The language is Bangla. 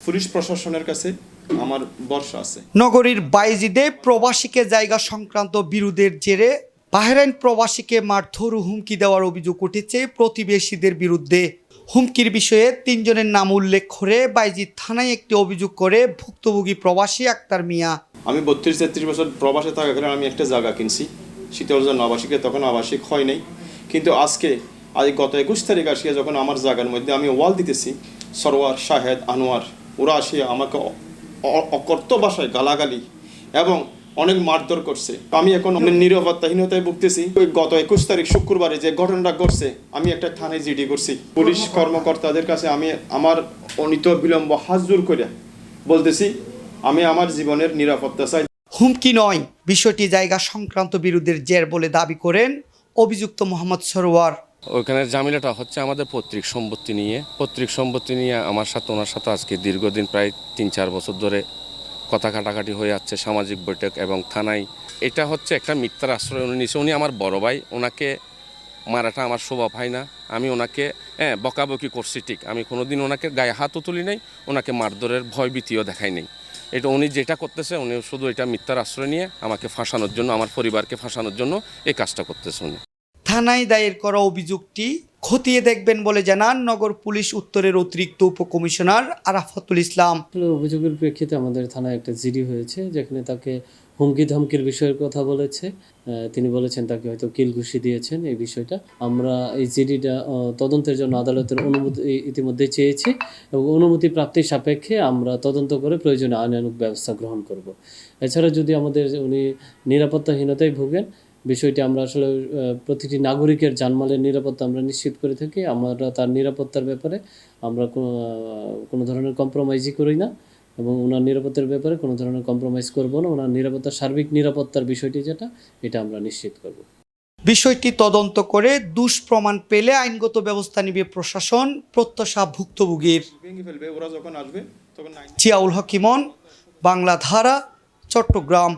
পুলিশ প্রশাসনের কাছে আমার ভরসা আছে। নগরীর বাইজিদে প্রবাসীকে জায়গা সংক্রান্ত বিরোধের জেরে বাহরাইন প্রবাসীকে মারধর ও হুমকি দেওয়ার অভিযোগ উঠেছে প্রতিবেশীদের বিরুদ্ধে। হুমকির বিষয়ে 3 জনের নাম উল্লেখ করে বাইজিদ থানায় একটি অভিযোগ করে ভুক্তভোগী প্রবাসী আক্তার মিয়া। আমি 32-33 বছর প্রবাসে থাকাকালীন আমি একটা জায়গা কিনছি শীতলজন্য আবাসিকে, তখন আবাসিক হয় নাই। কিন্তু আজ গত 21 তারিখ আসিয়া যখন আমার জায়গার মধ্যে আমি ওয়াল দিতেছি, সরওয়ার, শাহেদ, আনোয়ার ওরা আসিয়া আমাকে অকর্ত ভাষায় গালাগালি এবং অনেক মারধর করছে। আমি এখন নিরাপত্তাহীনতায় ভুগতেছি। গত 21 তারিখ শুক্রবারে যে ঘটনাটা ঘটছে, আমি একটা থানায় জিডি করছি। পুলিশ কর্মকর্তাদের কাছে আমি আমার অনিত বিলম্ব হাত জোর করে বলতেছি, আমি আমার জীবনের নিরাপত্তা চাই। হুমকি নয়, বিষয়টি জায়গা সংক্রান্ত বিরোধের জের বলে দাবি করেন অভিযুক্ত মোহাম্মদ সরওয়ার। ওখানে ঝামেলাটা হচ্ছে আমাদের পৈতৃক সম্পত্তি নিয়ে আমার সাথে ওনার সাথে আজকে দীর্ঘদিন প্রায় 3-4 বছর ধরে কথা কাটাকাটি হয়ে যাচ্ছে, সামাজিক বৈঠক এবং থানায়। এটা হচ্ছে একটা মিথ্যার আশ্রয় উনি নিয়েছে। উনি আমার বড় ভাই, ওনাকে মারাটা আমার স্বভাব হয় না। আমি ওনাকে বকাবকি করছি ঠিক, আমি কোনোদিন ওনাকে গায়ে হাতও তুলি নাই, ওনাকে মারধরের ভয় ভীতিও দেখাই নাই। এটা উনি যেটা করতেছে, উনি শুধু এটা মিথ্যার আশ্রয় নিয়ে আমাকে ফাঁসানোর জন্য, আমার পরিবারকে ফাঁসানোর জন্য এই কাজটা করতেছে উনি। থানায় দায়ের করা অভিযোগটি খতিয়ে দেখবেন বলে জানান নগর পুলিশ উত্তরের অতিরিক্ত উপকমিশনার আরাফাতুল ইসলাম। অভিযোগের প্রেক্ষিতে আমাদের থানায় একটা জিডি হয়েছে, যেখানে তাকে হুমকি ধমকির বিষয়ের কথা বলেছে। তিনি বলেছেন তাকে হয়তো কিল ঘুষি দিয়েছেন। এই বিষয়টা আমরা এই জিডিটা তদন্তের জন্য আদালতের অনুমতি ইতিমধ্যে চেয়েছি এবং অনুমতি প্রাপ্তির সাপেক্ষে আমরা তদন্ত করে প্রয়োজনে আইনানুগ ব্যবস্থা গ্রহণ করব। এছাড়া যদি উনি নিরাপত্তাহীনতায় ভোগেন, বিষয়টি আমরা আসলে প্রতিটি নাগরিকের জানমালের নিরাপত্তা আমরা নিশ্চিত করে থাকি। আমরা তার নিরাপত্তার ব্যাপারে আমরা কোনো ধরনের কম্প্রোমাইজই করি না এবং ওনার নিরাপত্তার ব্যাপারে কোনো ধরনের কম্প্রোমাইজ করব না। ওনার সার্বিক নিরাপত্তার বিষয়টি এটা আমরা নিশ্চিত করব। বিষয়টি তদন্ত করে দুষ্প্রমাণ পেলে আইনগত ব্যবস্থা নেবে প্রশাসন, প্রত্যাশা ভুক্তভোগীর। ওরা যখন আসবে তখন জিয়াউল হক ইমন, বাংলা ধারা, চট্টগ্রাম।